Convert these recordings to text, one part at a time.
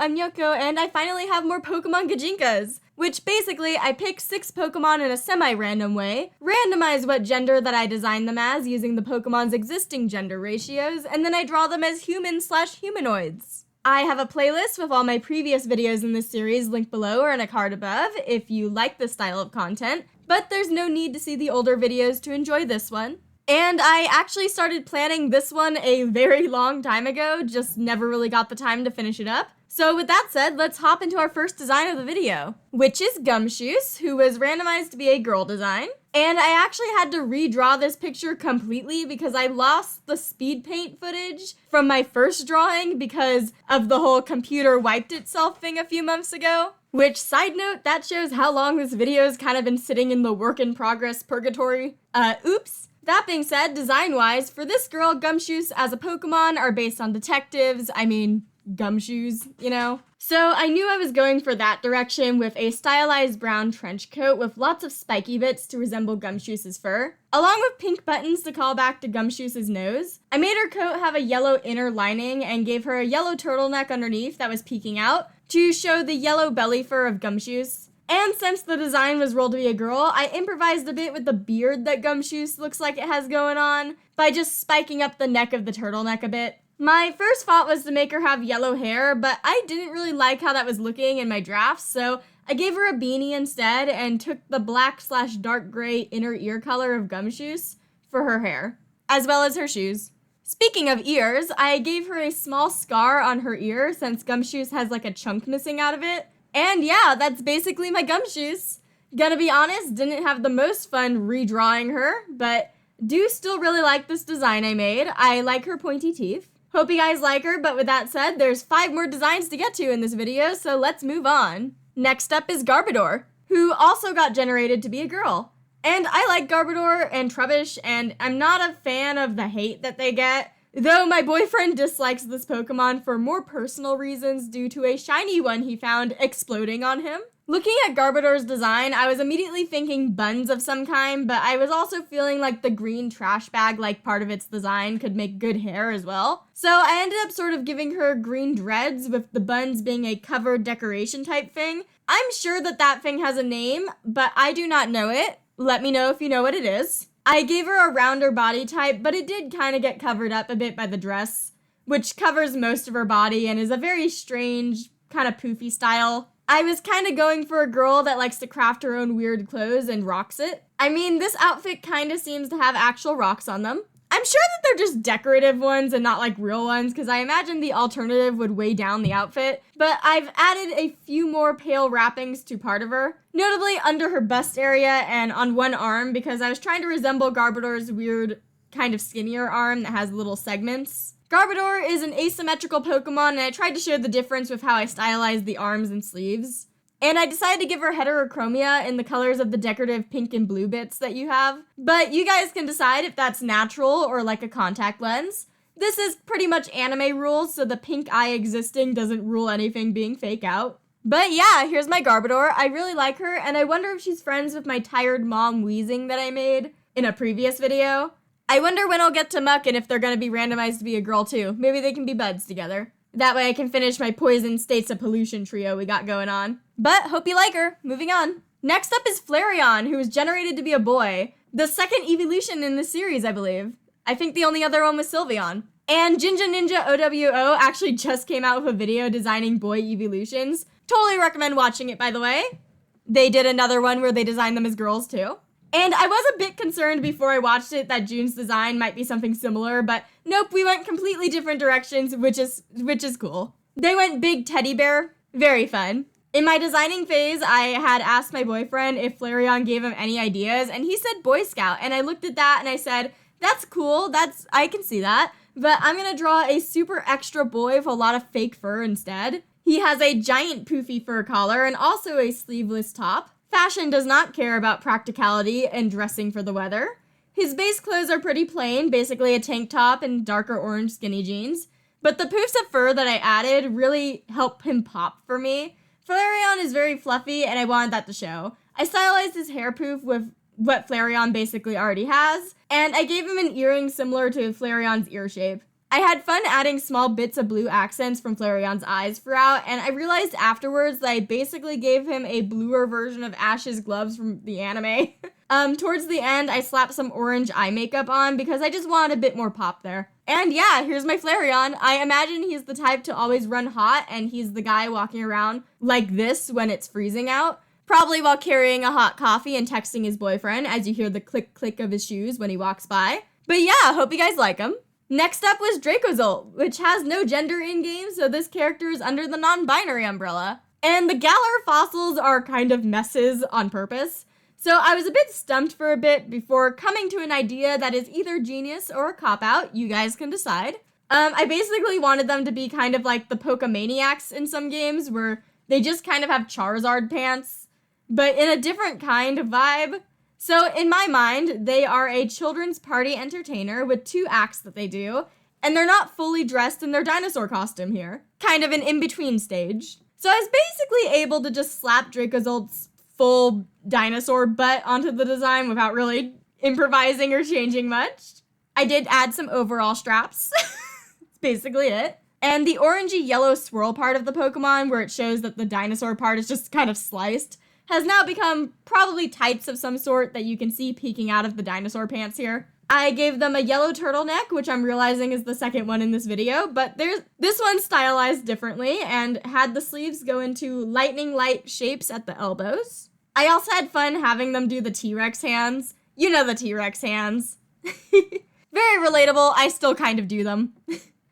I'm Yoko, and I finally have more Pokemon Gijinkas, which basically I pick 6 Pokemon in a semi-random way, randomize what gender that I design them as using the Pokemon's existing gender ratios, and then I draw them as humans/humanoids. I have a playlist with all my previous videos in this series linked below or in a card above if you like this style of content, but there's no need to see the older videos to enjoy this one. And I actually started planning this one a very long time ago, just never really got the time to finish it up. So with that said, let's hop into our first design of the video, which is Gumshoos, who was randomized to be a girl design. And I actually had to redraw this picture completely because I lost the speed paint footage from my first drawing because of the whole computer wiped itself thing a few months ago. Which, side note, that shows how long this video's kind of been sitting in the work in progress purgatory. Oops. That being said, design-wise, for this girl, Gumshoos as a Pokemon are based on detectives, gumshoes, you know? So I knew I was going for that direction with a stylized brown trench coat with lots of spiky bits to resemble Gumshoos' fur, along with pink buttons to call back to Gumshoos' nose. I made her coat have a yellow inner lining and gave her a yellow turtleneck underneath that was peeking out to show the yellow belly fur of Gumshoos. And since the design was rolled to be a girl, I improvised a bit with the beard that Gumshoos looks like it has going on by just spiking up the neck of the turtleneck a bit. My first thought was to make her have yellow hair, but I didn't really like how that was looking in my drafts, so I gave her a beanie instead and took the black/dark gray inner ear color of Gumshoos for her hair, as well as her shoes. Speaking of ears, I gave her a small scar on her ear since Gumshoos has like a chunk missing out of it. And yeah, that's basically my Gumshoos. Gonna be honest, didn't have the most fun redrawing her, but do still really like this design I made. I like her pointy teeth. Hope you guys like her, but with that said, there's 5 more designs to get to in this video, so let's move on. Next up is Garbodor, who also got generated to be a girl. And I like Garbodor and Trubbish, and I'm not a fan of the hate that they get, though my boyfriend dislikes this Pokemon for more personal reasons due to a shiny one he found exploding on him. Looking at Garbodor's design, I was immediately thinking buns of some kind, but I was also feeling like the green trash bag-like part of its design could make good hair as well. So I ended up sort of giving her green dreads with the buns being a covered decoration type thing. I'm sure that that thing has a name, but I do not know it. Let me know if you know what it is. I gave her a rounder body type, but it did kind of get covered up a bit by the dress, which covers most of her body and is a very strange, kind of poofy style. I was kind of going for a girl that likes to craft her own weird clothes and rocks it. I mean, this outfit kind of seems to have actual rocks on them. I'm sure that they're just decorative ones and not like real ones, because I imagine the alternative would weigh down the outfit, but I've added a few more pale wrappings to part of her, notably under her bust area and on one arm, because I was trying to resemble Garbodor's weird, kind of skinnier arm that has little segments. Garbodor is an asymmetrical Pokemon, and I tried to show the difference with how I stylized the arms and sleeves. And I decided to give her heterochromia in the colors of the decorative pink and blue bits that you have. But you guys can decide if that's natural or like a contact lens. This is pretty much anime rules, so the pink eye existing doesn't rule anything being fake out. But yeah, here's my Garbodor. I really like her, and I wonder if she's friends with my tired mom wheezing that I made in a previous video. I wonder when I'll get to Muck and if they're gonna be randomized to be a girl too. Maybe they can be buds together. That way I can finish my poison states of pollution trio we got going on. But hope you like her. Moving on. Next up is Flareon, who was generated to be a boy. The second evolution in this series, I believe. I think the only other one was Sylveon. And Jinja Ninja OWO actually just came out with a video designing boy evolutions. Totally recommend watching it, by the way. They did another one where they designed them as girls too. And I was a bit concerned before I watched it that June's design might be something similar, but nope, we went completely different directions, which is cool. They went big teddy bear, very fun. In my designing phase, I had asked my boyfriend if Flareon gave him any ideas, and he said Boy Scout, and I looked at that and I said, that's cool, I can see that, but I'm gonna draw a super extra boy with a lot of fake fur instead. He has a giant poofy fur collar and also a sleeveless top. Fashion does not care about practicality and dressing for the weather. His base clothes are pretty plain, basically a tank top and darker orange skinny jeans. But the poofs of fur that I added really help him pop for me. Flareon is very fluffy and I wanted that to show. I stylized his hair poof with what Flareon basically already has, and I gave him an earring similar to Flareon's ear shape. I had fun adding small bits of blue accents from Flareon's eyes throughout, and I realized afterwards that I basically gave him a bluer version of Ash's gloves from the anime. Towards the end, I slapped some orange eye makeup on because I just wanted a bit more pop there. And yeah, here's my Flareon. I imagine he's the type to always run hot, and he's the guy walking around like this when it's freezing out. Probably while carrying a hot coffee and texting his boyfriend as you hear the click-click of his shoes when he walks by. But yeah, hope you guys like him. Next up was Dracozolt, which has no gender in-game, so this character is under the non-binary umbrella. And the Galar fossils are kind of messes on purpose, so I was a bit stumped for a bit before coming to an idea that is either genius or a cop-out. You guys can decide. I basically wanted them to be kind of like the Pokemaniacs in some games, where they just kind of have Charizard pants, but in a different kind of vibe. So in my mind, they are a children's party entertainer with 2 acts that they do, and they're not fully dressed in their dinosaur costume here. Kind of an in-between stage. So I was basically able to just slap Dracozolt's full dinosaur butt onto the design without really improvising or changing much. I did add some overall straps. That's basically it. And the orangey yellow swirl part of the Pokemon, where it shows that the dinosaur part is just kind of sliced, has now become probably tights of some sort that you can see peeking out of the dinosaur pants here. I gave them a yellow turtleneck, which I'm realizing is the second one in this video, but this one's stylized differently and had the sleeves go into lightning light shapes at the elbows. I also had fun having them do the T-Rex hands. You know the T-Rex hands. Very relatable, I still kind of do them.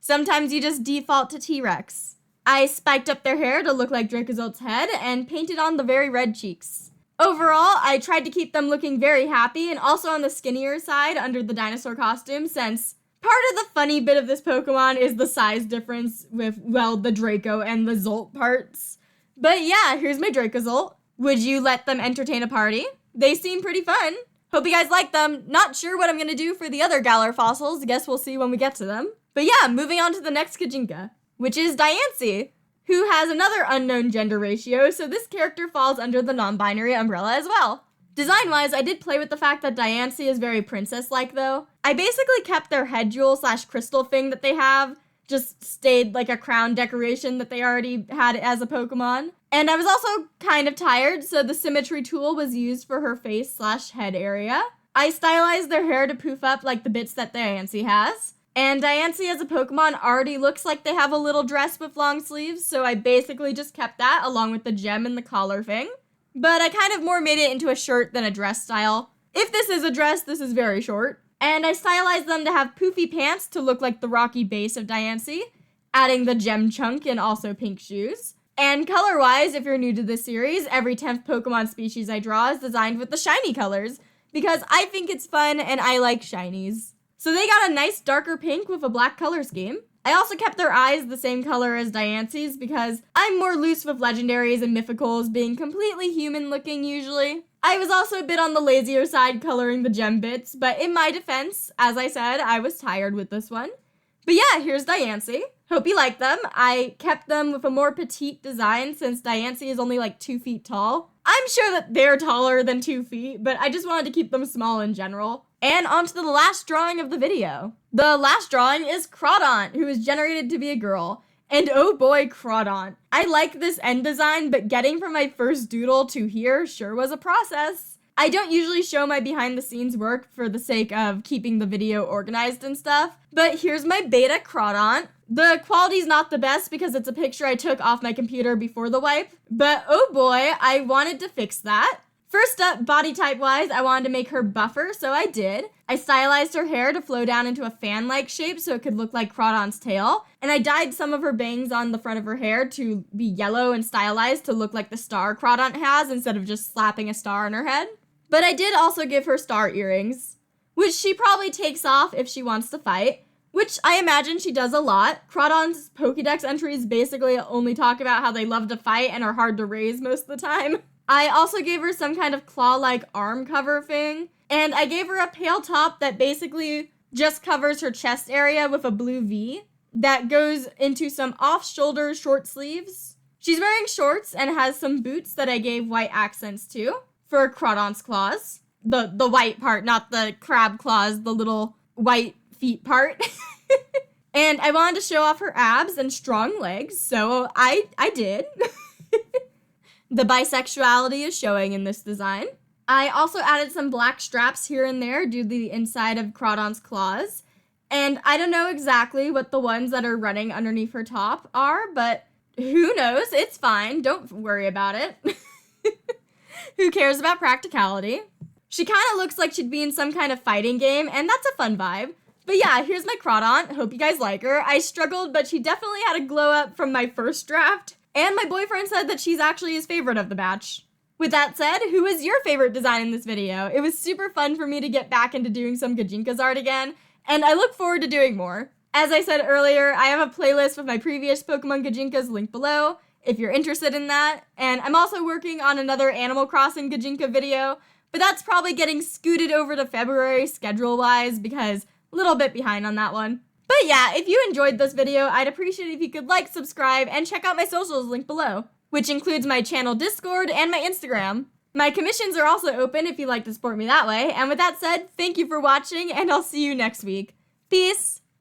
Sometimes you just default to T-Rex. I spiked up their hair to look like Dracozolt's head and painted on the very red cheeks. Overall, I tried to keep them looking very happy and also on the skinnier side under the dinosaur costume, since part of the funny bit of this Pokemon is the size difference with, well, the Draco and the Zolt parts. But yeah, here's my Dracozolt. Would you let them entertain a party? They seem pretty fun. Hope you guys like them. Not sure what I'm gonna do for the other Galar fossils. Guess we'll see when we get to them. But yeah, moving on to the next Gijinka, which is Diancie, who has another unknown gender ratio, so this character falls under the non-binary umbrella as well. Design-wise, I did play with the fact that Diancie is very princess-like, though. I basically kept their head jewel / crystal thing that they have, just stayed like a crown decoration that they already had as a Pokemon. And I was also kind of tired, so the symmetry tool was used for her face / head area. I stylized their hair to poof up like the bits that Diancie has. And Diancie as a Pokemon already looks like they have a little dress with long sleeves, so I basically just kept that along with the gem and the collar thing. But I kind of more made it into a shirt than a dress style. If this is a dress, this is very short. And I stylized them to have poofy pants to look like the rocky base of Diancie, adding the gem chunk and also pink shoes. And color-wise, if you're new to this series, every 10th Pokemon species I draw is designed with the shiny colors, because I think it's fun and I like shinies. So they got a nice darker pink with a black color scheme. I also kept their eyes the same color as Diancie's because I'm more loose with legendaries and mythicals being completely human looking usually. I was also a bit on the lazier side coloring the gem bits, but in my defense, as I said, I was tired with this one. But yeah, here's Diancie. Hope you like them. I kept them with a more petite design since Diancie is only like 2 feet tall. I'm sure that they're taller than 2 feet, but I just wanted to keep them small in general. And on to the last drawing of the video. The last drawing is Crawdaunt, who is generated to be a girl. And oh boy, Crawdaunt. I like this end design, but getting from my first doodle to here sure was a process. I don't usually show my behind the scenes work for the sake of keeping the video organized and stuff, but here's my beta Crawdaunt. The quality's not the best because it's a picture I took off my computer before the wipe, but oh boy, I wanted to fix that. First up, body type wise, I wanted to make her buffer, so I did. I stylized her hair to flow down into a fan-like shape so it could look like Crawdaunt's tail, and I dyed some of her bangs on the front of her hair to be yellow and stylized to look like the star Crawdaunt has instead of just slapping a star on her head. But I did also give her star earrings, which she probably takes off if she wants to fight, which I imagine she does a lot. Crawdaunt's Pokédex entries basically only talk about how they love to fight and are hard to raise most of the time. I also gave her some kind of claw-like arm cover thing, and I gave her a pale top that basically just covers her chest area with a blue V that goes into some off-shoulder short sleeves. She's wearing shorts and has some boots that I gave white accents to for Crawdaunt's claws. The white part, not the crab claws, the little white feet part. And I wanted to show off her abs and strong legs, so I did. The bisexuality is showing in this design. I also added some black straps here and there due to the inside of Crawdon's claws. And I don't know exactly what the ones that are running underneath her top are, but who knows? It's fine. Don't worry about it. Who cares about practicality? She kind of looks like she'd be in some kind of fighting game, and that's a fun vibe. But yeah, here's my Crawdon. Hope you guys like her. I struggled, but she definitely had a glow up from my first draft. And my boyfriend said that she's actually his favorite of the batch. With that said, who was your favorite design in this video? It was super fun for me to get back into doing some Gijinkas art again, and I look forward to doing more. As I said earlier, I have a playlist with my previous Pokemon Gijinkas linked below, if you're interested in that. And I'm also working on another Animal Crossing Gijinka video, but that's probably getting scooted over to February schedule-wise because a little bit behind on that one. But yeah, if you enjoyed this video, I'd appreciate it if you could like, subscribe, and check out my socials linked below, which includes my channel Discord and my Instagram. My commissions are also open if you'd like to support me that way. And with that said, thank you for watching, and I'll see you next week. Peace!